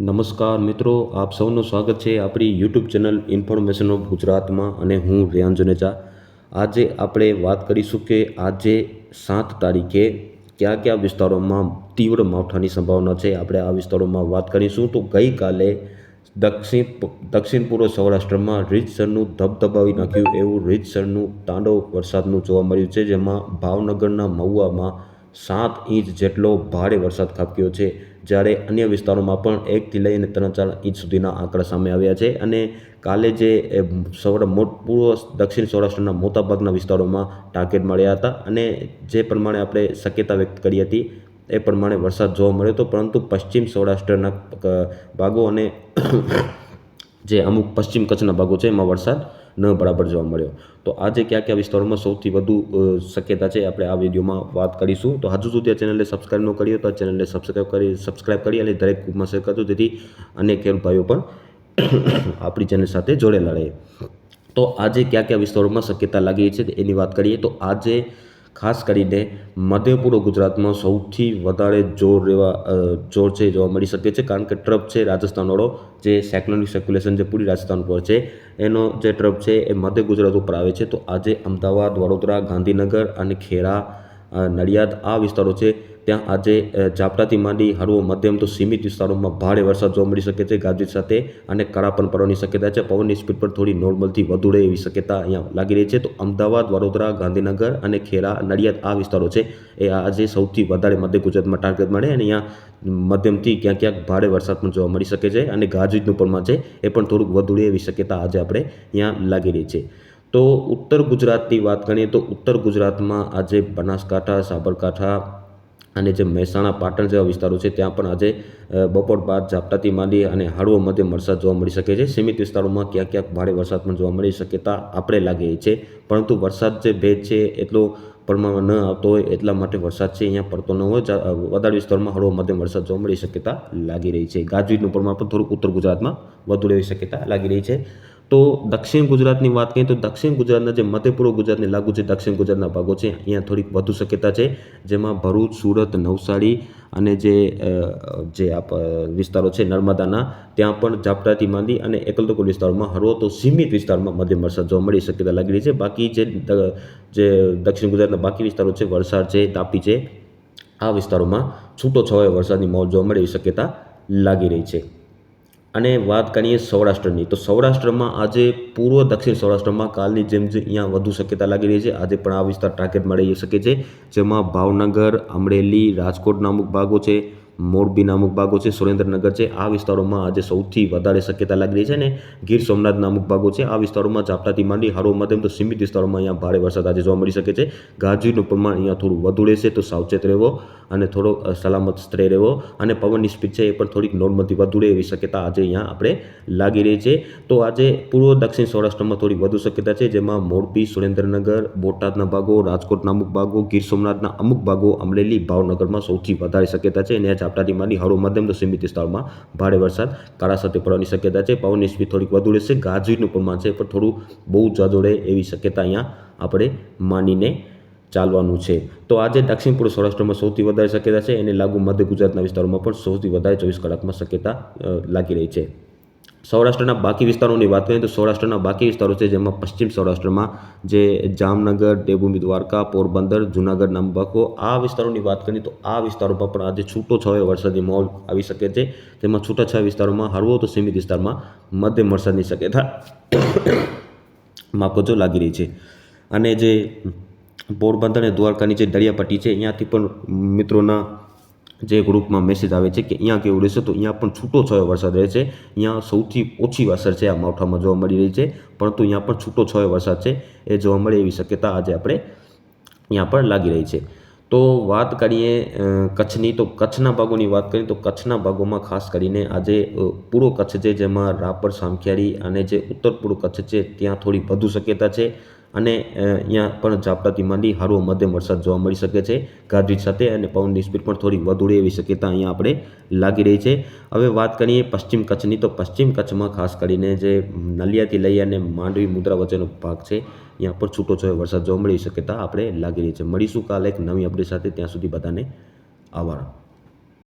નમસ્કાર મિત્રો, આપ સૌનું સ્વાગત છે આપણી યુટ્યુબ ચેનલ ઇન્ફોર્મેશન ઓફ ગુજરાતમાં અને હું રેહાન જુનેજા. આજે આપણે વાત કરીશું કે આજે 7 તારીખે કયા કયા વિસ્તારોમાં તીવ્ર માવઠાની સંભાવના છે. આપણે આ વિસ્તારોમાં વાત કરીશું. તો ગઈકાલે દક્ષિણ પૂર્વ સૌરાષ્ટ્રમાં રીતસરનું ધબધબાવી નાખ્યું એવું રીતસરનું તાંડવ વરસાદનું જોવા મળ્યું છે, જેમાં ભાવનગરના મહુવામાં 7 ઇંચ જેટલો ભારે વરસાદ ખાબક્યો છે, જ્યારે અન્ય વિસ્તારોમાં પણ 1થી લઈને 3-4 ઇંચ સુધીના આંકડા સામે આવ્યા છે. અને કાલે જે પૂર્વ દક્ષિણ સૌરાષ્ટ્રના મોટાભાગના વિસ્તારોમાં ટાર્ગેટ મળ્યા હતા અને જે પ્રમાણે આપણે શક્યતા વ્યક્ત કરી હતી એ પ્રમાણે વરસાદ જોવા મળ્યો હતો, પરંતુ પશ્ચિમ સૌરાષ્ટ્રના ભાગો અને જે અમુક પશ્ચિમ કચ્છના ભાગો છે એમાં વરસાદ ન બરાબર જોવા મળ્યો. તો આજે કયા કયા વિસ્તારોમાં સૌથી વધુ શક્યતા છે આપણે આ વિડીયોમાં વાત કરીશું. તો હજુ સુધી આ ચેનલને સબસ્ક્રાઈબ ન કરી હોય તો આ ચેનલને સબસ્ક્રાઈબ કરી અને દરેક ગ્રુપમાં શેર કરજો, જેથી અન્ય ખેડૂત ભાઈઓ પણ આપણી ચેનલ સાથે જોડેલા રહે. તો આજે કયા કયા વિસ્તારોમાં શક્યતા લાગી છે એની વાત કરીએ. તો આજે ખાસ કરીને મધ્ય પૂર્વ ગુજરાતમાં સૌથી વધારે જોર છે જોવા મળી શકે છે, કારણ કે ટ્રફ છે રાજસ્થાનવાળો, જે સાયક્લોનિક સર્ક્યુલેશન જે પૂરી રાજસ્થાન પર છે એનો જે ટ્રફ છે એ મધ્ય ગુજરાત ઉપર આવે છે. તો આજે અમદાવાદ, વડોદરા, ગાંધીનગર અને ખેડા, નડિયાદ આ વિસ્તારો છે ત્યાં આજે ઝાપટાથી માંડી હળવો મધ્યમ તો સીમિત વિસ્તારોમાં ભારે વરસાદ જોવા મળી શકે છે ગાજવીજ સાથે, અને કરા પણ પડવાની શક્યતા છે. પવનની સ્પીડ પણ થોડી નોર્મલથી વધુ રહે એવી શક્યતા અહીંયા લાગી રહી છે. તો અમદાવાદ, વડોદરા, ગાંધીનગર અને ખેડા, નડિયાદ આ વિસ્તારો છે એ આજે સૌથી વધારે મધ્ય ગુજરાતમાં ટાર્ગેટ મળે, અને અહીંયા મધ્યમથી ક્યાંક ક્યાંક ભારે વરસાદ પણ જોવા મળી શકે છે, અને ગાજવીજનું પ્રમાણ છે એ પણ થોડુંક વધુ રહે એવી શક્યતા આજે આપણે અહીંયા લાગી રહી છે. તો ઉત્તર ગુજરાતની વાત કરીએ તો ઉત્તર ગુજરાતમાં આજે બનાસકાંઠા, સાબરકાંઠા અને જે મહેસાણા, પાટણ જેવા વિસ્તારો છે ત્યાં પણ આજે બપોર બાદ ઝાપટાથી માંડી અને હળવો મધ્યમ વરસાદ જોવા મળી શકે છે. સીમિત વિસ્તારોમાં ક્યાંક ક્યાંક ભારે વરસાદ પણ જોવા મળી શક્યતા આપણે લાગે છે, પરંતુ વરસાદ જે ભેજ છે એટલો પ્રમાણમાં ન આવતો હોય એટલા માટે વરસાદ છે અહીંયા પડતો ન હોય. વધારે વિસ્તારમાં હળવો મધ્યમ વરસાદ જોવા મળી શક્યતા લાગી રહી છે. ગાજવીજનું પ્રમાણ પણ થોડુંક ઉત્તર ગુજરાતમાં વધુ રહેવી શક્યતા લાગી રહી છે. તો દક્ષિણ ગુજરાતની વાત કરીએ તો દક્ષિણ ગુજરાતના જે મધ્ય પૂર્વ ગુજરાતને લાગુ છે દક્ષિણ ગુજરાતના ભાગો છે અહીંયા થોડીક વધુ શક્યતા છે, જેમાં ભરૂચ, સુરત, નવસારી અને જે વિસ્તારો છે નર્મદાના ત્યાં પણ ઝાપટાથી માંડી અને એકલ વિસ્તારોમાં હળવો તો સીમિત વિસ્તારમાં મધ્યમ વરસાદ જોવા મળી શક્યતા લાગી રહી છે. બાકી જે દક્ષિણ ગુજરાતના બાકી વિસ્તારો છે, વલસાડ છે, તાપી છે, આ વિસ્તારોમાં છૂટો છવાયો વરસાદની માહોલ જોવા મળે એવી શક્યતા લાગી રહી છે. અને વાત કરીએ સૌરાષ્ટ્રની, તો સૌરાષ્ટ્રમાં આજે પૂર્વ દક્ષિણ સૌરાષ્ટ્રમાં કાલની જેમ જ અહીંયા વધુ શક્યતા લાગી રહી છે. આજે પણ આ વિસ્તાર ટાર્ગેટ મળી શકે છે, જેમાં ભાવનગર, અમરેલી, રાજકોટના અમુક ભાગો છે, મોરબીના અમુક ભાગો છે, સુરેન્દ્રનગર છે, આ વિસ્તારોમાં આજે સૌથી વધારે શક્યતા લાગી રહી છે. અને ગીર સોમનાથના અમુક ભાગો છે આ વિસ્તારોમાં ઝાપટાથી માંડી હળવો મધ્યમ તો સીમિત વિસ્તારોમાં અહીંયા ભારે વરસાદ આજે જોવા મળી શકે છે. ગાજવીજનું પ્રમાણ અહીંયા થોડું વધુ રહેશે, તો સાવચેત રહેવો અને થોડો સલામત સ્થળે રહેવો, અને પવનની સ્પીડ છે એ પણ થોડીક નોર્મલથી વધુ રહે એવી શક્યતા આજે અહીંયા આપણે લાગી રહી છે. તો આજે પૂર્વ દક્ષિણ સૌરાષ્ટ્રમાં થોડી વધુ શક્યતા છે, જેમાં મોરબી, સુરેન્દ્રનગર, બોટાદના ભાગો, રાજકોટના અમુક ભાગો, ગીર સોમનાથના અમુક ભાગો, અમરેલી, ભાવનગરમાં સૌથી વધારે શક્યતા છે. અને ઝાપટાથી માંડી હળવો મધ્યમ તો સીમિત વિસ્તારમાં ભારે વરસાદ કરા સાથે પડવાની શક્યતા છે. પવનની સ્પીડ થોડીક વધુ રહેશે. ગાજવીજનું પ્રમાણ છે પણ થોડું બહુ જાજો રહે એવી શક્યતા અહીંયા આપણે માનીને ચાલવાનું છે. તો આજે દક્ષિણ પૂર્વ સૌરાષ્ટ્રમાં સૌથી વધારે શક્યતા છે, એને લાગુ મધ્ય ગુજરાતના વિસ્તારોમાં પણ સૌથી વધારે 24 કલાકમાં શક્યતા લાગી રહી છે. સૌરાષ્ટ્રના બાકી વિસ્તારોની વાત કરીએ તો સૌરાષ્ટ્રના બાકી વિસ્તારો છે, જેમાં પશ્ચિમ સૌરાષ્ટ્રમાં જે જામનગર, દેવભૂમિ દ્વારકા, પોરબંદર, જૂનાગઢના ભાગો આ વિસ્તારોની વાત કરીએ તો આ વિસ્તારોમાં પણ આજે છૂટો છવાયો વરસાદી માહોલ આવી શકે છે, જેમાં છૂટાછવાયા વિસ્તારોમાં હળવો તો સીમિત વિસ્તારમાં મધ્યમ વરસાદની શક્યતા માપજો લાગી રહી છે. અને જે પોરબંદર અને દ્વારકાની જે દરિયાપટ્ટી છે અહીંયાથી પણ મિત્રોના જે ગ્રુપમાં મેસેજ આવે છે કે અહીંયા કેવું રહેશે, તો અહીંયા પણ છૂટો છવાયો વરસાદ રહે છે. અહીંયા સૌથી ઓછી અસર છે આ માવઠામાં જોવા મળી રહી છે, પરંતુ અહીંયા પણ છૂટો છવાયો વરસાદ છે એ જોવા મળે એવી શક્યતા આજે આપણે અહીંયા પણ લાગી રહી છે. તો વાત કરીએ કચ્છની, તો કચ્છના ભાગોની વાત કરીએ તો કચ્છના ભાગોમાં ખાસ કરીને આજે પૂર્વ કચ્છ છે, જેમાં રાપર, સામખિયાળી અને જે ઉત્તર પૂર્વ કચ્છ છે ત્યાં થોડી વધુ શક્યતા છે. અને અહીંયા પણ ઝાપટાથી માંડી હળવો મધ્યમ વરસાદ જોવા મળી શકે છે ગાજવીજ સાથે, અને પવનની સ્પીડ પણ થોડી વધુ રહે એવી શક્યતા અહીંયા આપણે લાગી રહી છે. હવે વાત કરીએ પશ્ચિમ કચ્છની, તો પશ્ચિમ કચ્છમાં ખાસ કરીને જે નલિયાથી લઈ અને માંડવી, મુદ્રા વચ્ચેનો ભાગ છે અહીંયા પણ છૂટો છવાયો વરસાદ જોવા મળી શક્યતા આપણે લાગી રહી છે. મળીશું કાલે એક નવી અપડેટ સાથે, ત્યાં સુધી બધાને આભાર.